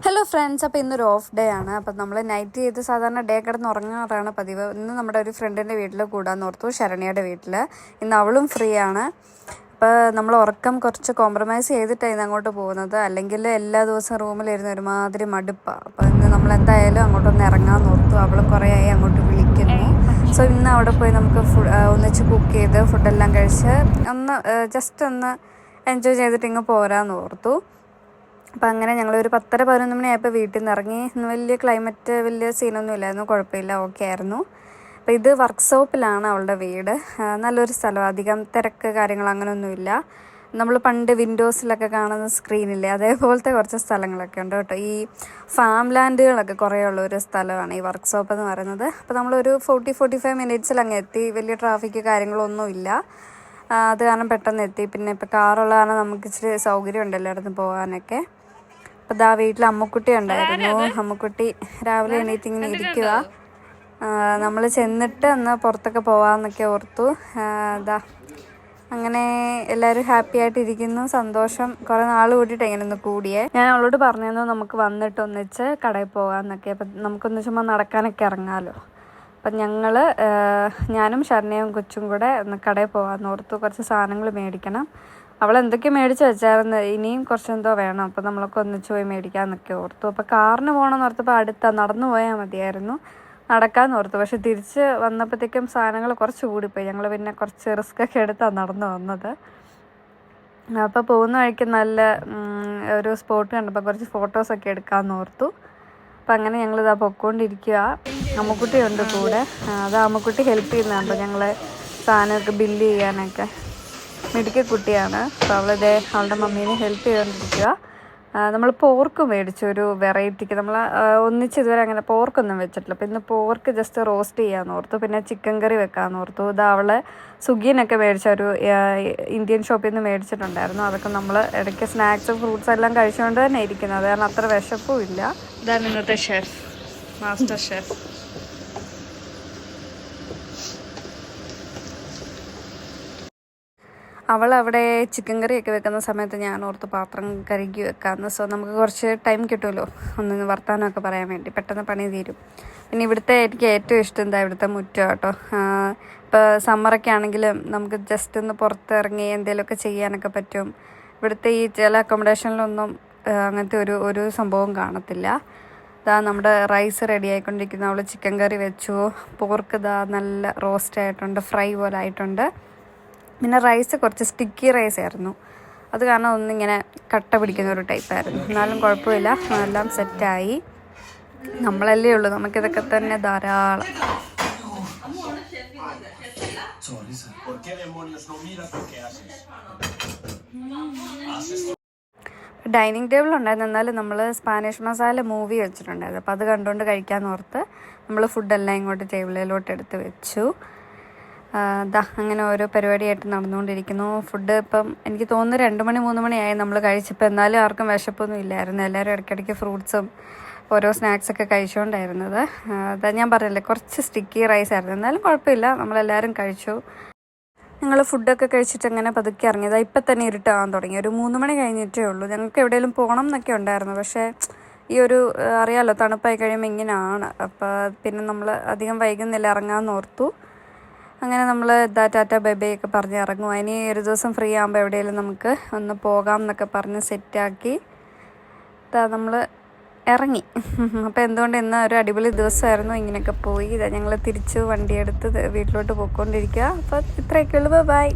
Hello friends, അപ്പോൾ ഇന്നൊരു off day ആണ്. അപ്പം നമ്മൾ നൈറ്റ് ചെയ്ത് സാധാരണ ഡേ കിടന്ന് ഉറങ്ങാറാണ് പതിവ്. ഇന്ന് നമ്മുടെ ഒരു ഫ്രണ്ടിൻ്റെ വീട്ടിൽ കൂടാന്ന് ഓർത്തു, ശരണ്യയുടെ വീട്ടിൽ. ഇന്ന് അവളും ഫ്രീ ആണ്. അപ്പോൾ നമ്മൾ ഉറക്കം കുറച്ച് കോംപ്രമൈസ് ചെയ്തിട്ടാണ് ഇന്ന് അങ്ങോട്ട് പോകുന്നത്. അല്ലെങ്കിൽ എല്ലാ ദിവസവും റൂമിലിരുന്ന് ഒരുമാതിരി മടുപ്പാണ്. അപ്പോൾ ഇന്ന് നമ്മൾ എന്തായാലും അങ്ങോട്ടൊന്ന് ഇറങ്ങാമെന്ന് ഓർത്തു. അവളും കുറേ ആയി അങ്ങോട്ട് വിളിക്കുന്നു. സോ ഇന്ന് അവിടെ പോയി നമുക്ക് ഒന്നിച്ച് കുക്ക് ചെയ്ത് ഫുഡെല്ലാം കഴിച്ച് ഒന്ന് ജസ്റ്റ് ഒന്ന് എൻജോയ് ചെയ്തിട്ട് ഇങ്ങ് പോരാന്ന് ഓർത്തു. അപ്പം അങ്ങനെ ഞങ്ങളൊരു 10:11 മണിയായപ്പോൾ വീട്ടിൽ നിന്ന് ഇറങ്ങി. വലിയ ക്ലൈമറ്റ്, വലിയ സീനൊന്നും ഇല്ലായിരുന്നു, കുഴപ്പമില്ല, ഓക്കെ ആയിരുന്നു. അപ്പോൾ ഇത് വർക്ക്ഷോപ്പിലാണ് അവളുടെ വീട്. നല്ലൊരു സ്ഥലം, അധികം തിരക്ക് കാര്യങ്ങൾ അങ്ങനെയൊന്നുമില്ല. നമ്മൾ പണ്ട് വിൻഡോസിലൊക്കെ കാണുന്ന സ്ക്രീനില്ലേ, അതേപോലത്തെ കുറച്ച് സ്ഥലങ്ങളൊക്കെ ഉണ്ട് കേട്ടോ. ഈ ഫാം ലാൻഡുകളൊക്കെ കുറേ ഉള്ളൊരു സ്ഥലമാണ് ഈ വർക്ക്ഷോപ്പ് എന്ന് പറയുന്നത്. അപ്പോൾ നമ്മളൊരു 40-45 മിനിറ്റ്സിൽ അങ്ങ് എത്തി. വലിയ ട്രാഫിക്ക് കാര്യങ്ങളൊന്നും ഇല്ല. അത് കാരണം പെട്ടെന്ന് എത്തി. പിന്നെ ഇപ്പോൾ കാറുള്ള കാരണം നമുക്ക് ഇച്ചിരി സൗകര്യം ഉണ്ട് എല്ലായിടത്തും പോകാനൊക്കെ. അപ്പോൾ ഇതാ വീട്ടിൽ അമ്മുക്കുട്ടി ഉണ്ടായിരുന്നു. അമ്മുക്കുട്ടി രാവിലെ എണീറ്റ് ഇങ്ങനെ ഇരിക്കുക. നമ്മൾ ചെന്നിട്ട് ഒന്ന് പുറത്തൊക്കെ പോകാമെന്നൊക്കെ ഓർത്തു. ഇതാ അങ്ങനെ എല്ലാവരും ഹാപ്പി ആയിട്ടിരിക്കുന്നു, സന്തോഷം. കുറേ നാൾ കൂട്ടിയിട്ട് ഇങ്ങനെ ഒന്ന് കൂടിയേ. ഞാൻ അവളോട് പറഞ്ഞിരുന്നു നമുക്ക് വന്നിട്ട് ഒന്നിച്ച് കടയിൽ പോകാമെന്നൊക്കെ. അപ്പം നമുക്കൊന്ന് ചുമ്മാ നടക്കാനൊക്കെ ഇറങ്ങാമല്ലോ. അപ്പം ഞാനും ശരണ്യയും കൊച്ചും കൂടെ ഒന്ന് കടയിൽ പോകാമെന്ന് ഓർത്തു. കുറച്ച് സാധനങ്ങൾ മേടിക്കണം. അവൾ എന്തൊക്കെ മേടിച്ച് വെച്ചായിരുന്നു, ഇനിയും കുറച്ചെന്തോ വേണം. അപ്പോൾ നമ്മളൊക്കെ ഒന്നിച്ച് പോയി മേടിക്കാമെന്നൊക്കെ ഓർത്തു. അപ്പോൾ കാറിന് പോകണമെന്ന് ഓർത്തപ്പോൾ അടുത്താണ്, നടന്നു പോയാൽ മതിയായിരുന്നു, നടക്കാമെന്ന് ഓർത്തു. പക്ഷെ തിരിച്ച് വന്നപ്പോഴത്തേക്കും സാധനങ്ങൾ കുറച്ച് കൂടിപ്പോയി. ഞങ്ങൾ പിന്നെ കുറച്ച് റിസ്ക്കൊക്കെ എടുത്താണ് നടന്നു വന്നത്. അപ്പോൾ പോകുന്ന വഴിക്ക് നല്ല ഒരു സ്പോട്ട് കണ്ടപ്പോൾ കുറച്ച് ഫോട്ടോസൊക്കെ എടുക്കാമെന്ന് ഓർത്തു. അപ്പം അങ്ങനെ ഞങ്ങളിതാ പൊയ്ക്കൊണ്ടിരിക്കുക. അമ്മുക്കുട്ടിയുണ്ട് കൂടെ. അത് അമ്മുക്കുട്ടി ഹെൽപ്പ് ചെയ്യുന്നുണ്ടോ ഞങ്ങൾ സാധനമൊക്കെ ബില്ല് ചെയ്യാനൊക്കെ. മിടുക്കി കുട്ടിയാണ്. അപ്പോൾ അവളുടെ മമ്മീനെ ഹെൽപ്പ് ചെയ്തുകൊണ്ടിരിക്കുക. നമ്മൾ പോർക്ക് മേടിച്ചു, ഒരു വെറൈറ്റിക്ക്. നമ്മൾ ഒന്നിച്ച് ഇതുവരെ അങ്ങനെ പോർക്കൊന്നും വെച്ചിട്ടില്ല. അപ്പോൾ ഇന്ന് പോർക്ക് ജസ്റ്റ് റോസ്റ്റ് ചെയ്യാമെന്ന് ഓർത്തു. പിന്നെ ചിക്കൻ കറി വെക്കാമെന്ന് ഓർത്തു. ഇത് അവളെ സ്വിഗ്ഗിനൊക്കെ മേടിച്ച ഒരു ഇന്ത്യൻ ഷോപ്പിൽ നിന്ന് മേടിച്ചിട്ടുണ്ടായിരുന്നു. അതൊക്കെ നമ്മൾ ഇടയ്ക്ക് സ്നാക്സ് ഫ്രൂട്ട്സ് എല്ലാം കഴിച്ചുകൊണ്ട് തന്നെ ഇരിക്കുന്നത്, കാരണം അത്ര വിശപ്പും ഇല്ല. ഇതാണ് ഇന്നത്തെ ഷെഫ്, മാസ്റ്റർ ഷെഫ്. അവളവിടെ ചിക്കൻ കറിയൊക്കെ വെക്കുന്ന സമയത്ത് ഞാൻ ഓർത്ത് പാത്രം കഴുകി വെക്കാമെന്ന്. സോ നമുക്ക് കുറച്ച് ടൈം കിട്ടുമല്ലോ ഒന്ന് വർത്താനമൊക്കെ പറയാൻ വേണ്ടി, പെട്ടെന്ന് പണി തീരും. പിന്നെ ഇവിടുത്തെ എനിക്ക് ഏറ്റവും ഇഷ്ടം എന്താ ഇവിടുത്തെ മുറ്റം കേട്ടോ. ഇപ്പോൾ സമ്മറൊക്കെ ആണെങ്കിലും നമുക്ക് ജസ്റ്റ് ഒന്ന് പുറത്തിറങ്ങി എന്തെങ്കിലുമൊക്കെ ചെയ്യാനൊക്കെ പറ്റും. ഇവിടുത്തെ ഈ ചില അക്കോമഡേഷനിലൊന്നും അങ്ങനത്തെ ഒരു സംഭവം കാണത്തില്ല. ഇതാ നമ്മുടെ റൈസ് റെഡി ആയിക്കൊണ്ടിരിക്കുന്നു. അവൾ ചിക്കൻ കറി വെച്ചു. പോർക്ക് ഇതാ നല്ല റോസ്റ്റ് ആയിട്ടുണ്ട്, ഫ്രൈ പോലെ ആയിട്ടുണ്ട്. പിന്നെ റൈസ് കുറച്ച് സ്റ്റിക്കി റൈസ് ആയിരുന്നു, അത് കാരണം ഒന്നിങ്ങനെ കട്ട പിടിക്കുന്ന ഒരു ടൈപ്പായിരുന്നു. എന്നാലും കുഴപ്പമില്ല, എല്ലാം സെറ്റായി. നമ്മളല്ലേ ഉള്ളൂ, നമുക്കിതൊക്കെ തന്നെ ധാരാളം. ഡൈനിങ് ടേബിൾ ഉണ്ടായിരുന്നു, എന്നാലും നമ്മൾ സ്പാനിഷ് മസാല മൂവി വെച്ചിട്ടുണ്ടായിരുന്നു. അപ്പോൾ അത് കണ്ടുകൊണ്ട് കഴിക്കാമെന്ന് ഓർത്ത് നമ്മൾ ഫുഡെല്ലാം ഇങ്ങോട്ട് ടേബിളിലോട്ട് എടുത്ത് വെച്ചു. അങ്ങനെ ഓരോ പരിപാടിയായിട്ട് നടന്നുകൊണ്ടിരിക്കുന്നു. ഫുഡ് ഇപ്പം എനിക്ക് തോന്നുന്നു 2-3 മണിയായി നമ്മൾ കഴിച്ചപ്പോൾ. എന്നാലും ആർക്കും വിശപ്പൊന്നും ഇല്ലായിരുന്നു. എല്ലാവരും ഇടയ്ക്കിടയ്ക്ക് ഫ്രൂട്ട്സും ഓരോ സ്നാക്സൊക്കെ കഴിച്ചുകൊണ്ടായിരുന്നത്. ഞാൻ പറഞ്ഞില്ലേ, കുറച്ച് സ്റ്റിക്കി റൈസ് ആയിരുന്നു, എന്നാലും കുഴപ്പമില്ല, നമ്മളെല്ലാവരും കഴിച്ചു. ഞങ്ങൾ ഫുഡൊക്കെ കഴിച്ചിട്ട് അങ്ങനെ പതുക്കെ ഇറങ്ങിയത്. ഇപ്പം തന്നെ ഇരുട്ടാകാൻ തുടങ്ങി. ഒരു 3 മണി കഴിഞ്ഞിട്ടേ ഉള്ളൂ. ഞങ്ങൾക്ക് എവിടെയെങ്കിലും പോകണം എന്നൊക്കെ ഉണ്ടായിരുന്നു, പക്ഷേ ഈ ഒരു അറിയാമല്ലോ, തണുപ്പായി കഴിയുമ്പോൾ ഇങ്ങനെയാണ്. അപ്പോൾ പിന്നെ നമ്മൾ അധികം വൈകുന്നില്ല, ഇറങ്ങാമെന്ന് ഓർത്തു. അങ്ങനെ നമ്മൾ ടാറ്റ ബൈ ബൈ ഒക്കെ പറഞ്ഞ് ഇറങ്ങും. ഇനി ഒരു ദിവസം ഫ്രീ ആകുമ്പോൾ എവിടെയെങ്കിലും നമുക്ക് ഒന്ന് പോകാം എന്നൊക്കെ പറഞ്ഞ് സെറ്റാക്കി നമ്മൾ ഇറങ്ങി. അപ്പോൾ എന്തുകൊണ്ട് ഇന്ന് ഒരു അടിപൊളി ദിവസമായിരുന്നു. ഇങ്ങനെയൊക്കെ പോയി ഞങ്ങൾ തിരിച്ച് വണ്ടിയെടുത്ത് വീട്ടിലോട്ട് പോയിക്കൊണ്ടിരിക്കുക. അപ്പോൾ ഇത്രയൊക്കെ ഉള്ളൂ. ബൈ.